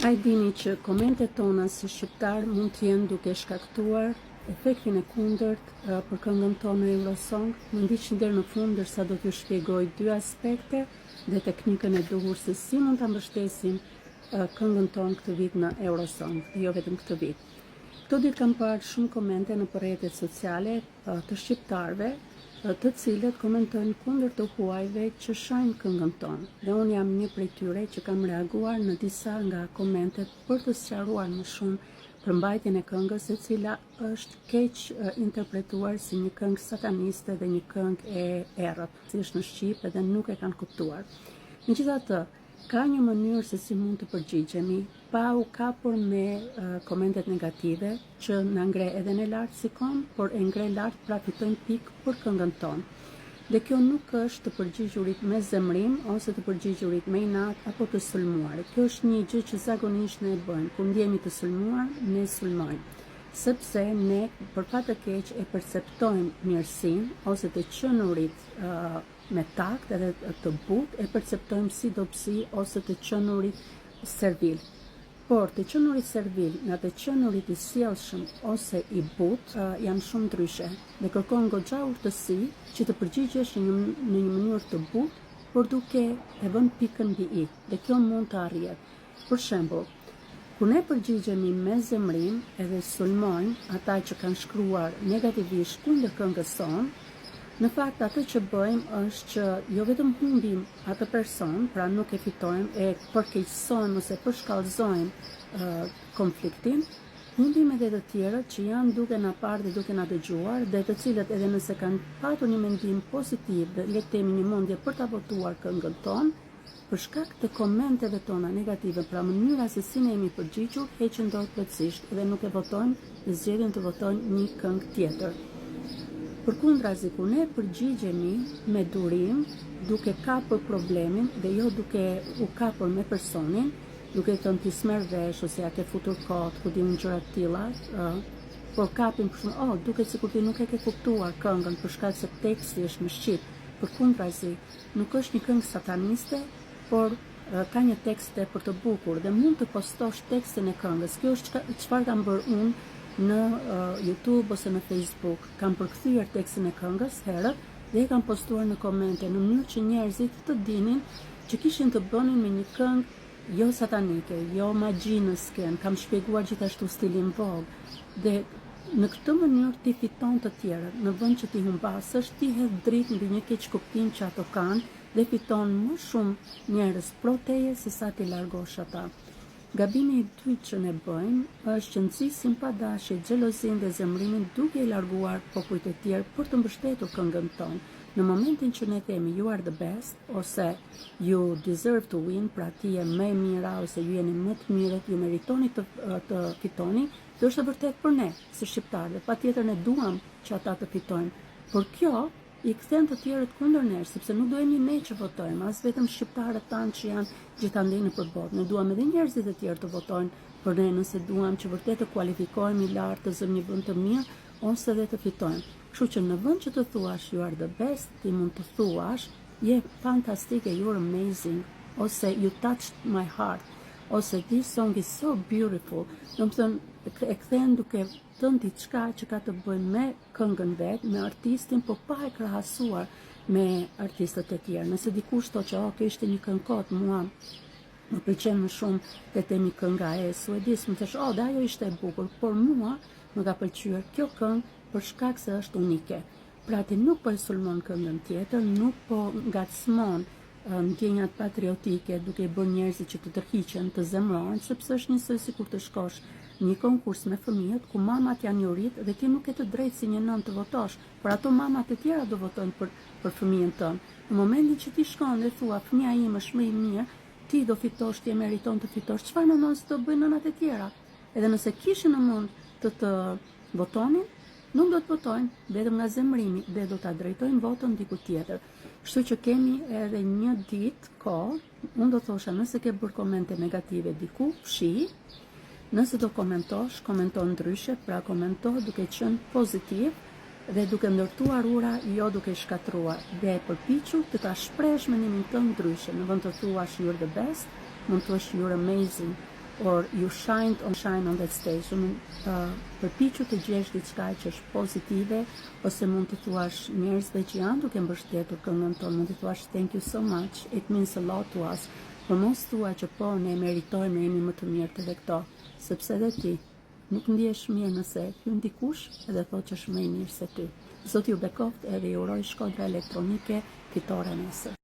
A i dini që komentet tona si shqiptar mund të jenë duke shkaktuar efektin e kundërt për këngën tonë në Eurosong. Më ndiqni deri në fund ndërsa do t'ju shpjegoj dy aspekte dhe teknikën e duhur se si mund ta mbështesim këngën tonë këtë vit në Eurosong, jo vetëm këtë vit. Këto ditë kam parë shumë komente në rrjetet sociale të shqiptarëve, të cilët komentojnë kundër të huajve që shajnë këngën tonë. Dhe unë jam një prej tyre që kam reaguar në disa nga komentet për të sqaruar më shumë për mbajtjen e këngës, e cila është keq interpretuar si një këngë sataniste dhe një këngë e errët, si është në Shqip edhe nuk e kanë kuptuar. Megjithatë, ka një mënyrë se si mund të përgjigjemi pa u kapur me komentet negative që na ngre edhe në lart si kom, por e ngre lart pra fitojnë pikë për këngën tonë. Dhe kjo nuk është të përgjigjurit me zemrim ose të përgjigjurit me inat apo të sulmuar. Kjo është një gjë që zakonisht ne e bëjmë. Kur ndjehemi të sulmuar, ne sulmojmë. Sepse ne për fat të keq e perceptojmë mirësinë ose të qenurit me takt edhe të butë e perceptojmë si dobësi ose të qenurit servil. Por të qenurit servil nga të qenurit i sjellshëm ose i butë janë shumë ndryshe dhe kërkon goxha urtësi që të përgjigjesh në një mënyrë të butë, por duke e vënë pikën mbi i. Dhe kjo mund të arrihet. Për shembull, kur ne përgjigjemi me zemrim edhe sulmojmë ata që kanë shkruar negativisht kundër këngës sonë, në fakt atë që bëjmë është që jo vetëm humbim atë person, pra nuk e fitojmë, e përkeqësojmë ose përshkallëzojmë konfliktin, humbim edhe të tjerët që janë duke na parë dhe duke na dëgjuar dhe të cilët edhe nëse kanë patur një mendim pozitiv dhe le të themi një mendje për ta votuar këngën tonë, për shkak të komenteve tona negative, pra mënyra se si ne jemi përgjigjur, heqin dorë plotësisht dhe nuk e votojnë dhe zgjedhin të votojnë një këngë tjetër. Përkundrazi, kur ne përgjigjemi me durim, duke kapur problemin dhe jo duke u kapur me personin, duke thënë ti s'merr vesh ose ja ke futur kot, ku diun gjëra të tilla, por kapim për shumë, duket sikur ti nuk e ke kuptuar këngën për shkak se teksti është në shqip. Përkundrazi, nuk është një këngë sataniste, por ka një tekst tepër të bukur dhe mund të postosh tekstin e këngës. Kjo është çfarë kam bërë unë në YouTube ose në Facebook. Kam përkthyer tekstin e këngës herët dhe e kam postuar në komente në mënyrë që njerëzit të dinin që kishin të bënin me një këngë jo satanike, jo magji në sken. Kam shpjeguar gjithashtu stilin Vogue dhe në këtë mënyrë ti fiton të tjerët. Në vend që ti humbasësh, ti hedh dritë mbi një keq kuptim që ato kanë dhe fiton më shumë njerëz pro teje se sa ti largosh ata. Gabimi i dytë që ne bëjmë është që nxisim pa dashje xhelozin dhe zemrimin duke i larguar popujt e tjerë për të mbështetur këngën tonë. Në momentin që ne themi you are the best ose you deserve to win, pra ti je më e mira ose ju jeni më të mirët, ju meritoni të fitoni, kjo është e vërtetë për ne si shqiptarë. Patjetër ne duam që ata të fitojnë. Por kjo i kthen të tjerët kundër nesh, sepse nuk do jemi ne që votojmë, as vetëm shqiptarët tanë që janë gjithandej nëpër botë. Ne duam edhe njerëzit e tjerë të votojnë për ne nëse duam që vërtet të kualifikohemi lart, të zëmë një vend të mirë ose edhe të fitojmë. Kështu që në vend që të thuash you are the best, ti mund të thuash je fantastike, you're amazing, ose you touched my heart, ose this song is so beautiful. Domethënë e kthen duke thënë diçka që ka të bëjë me këngën vet, me artistin, por pa e krahasuar me artistët e tjerë. Nëse dikush thotë që kjo ishte një këngë kot, mua më pëlqen më shumë te temi kënga e suedis, më thash, dhe ajo ishte e bukur, por mua më ka pëlqyer kjo këngë për shkak se është unike. Pra ti nuk po e sulmon këngën tjetër, nuk po ngacmon ndjenjat patriotike duke i bërë njerëzit që të tërhiqen, të zemrohen, sepse është njësoj sikur të shkosh një konkurs me fëmijët ku mamat janë njorit dhe ti nuk ke të drejtë si një nënë të votosh, por ato mamat e tjera do votojnë për fëmijën tënd. Në momentin që ti shkon dhe thua fëmia im është më i mirë, ti do fitosh, ti e meriton të fitosh, çfarë mendon se do bëjnë nënat e tjera? Edhe nëse kishin në mund të votonin, nuk do të votojnë vetëm nga zemrimi dhe do ta drejtojnë votën diku tjetër. Kështu që kemi edhe një ditë kohë, unë do thosha nëse ke bërë komente negative diku, fshi. Nëse do komentosh, komento ndryshe, pra komento duke qenë pozitiv dhe duke ndërtuar ura, jo duke shkatruar. Dhe përpiqu të ta shpresh mendimin tënd ndryshe. Në vend të thuash you're the best, mund të thuash you're amazing, or you shine on that stage. Përpiqu të gjesh diçka që është pozitive, ose mund të thuash njerëzve që janë duke mbështetur këngën tonë, mund të thuash thank you so much, it means a lot to us. Por mos thua që po ne meritojmë, ne jemi më të mirë të dhe këto, sepse dhe ti nuk ndihesh mirë nëse hyn dikush edhe thotë që është më i mirë se ty. Zoti ju bekoft edhe ju uroj Shkodra Elektronike fitore nesër.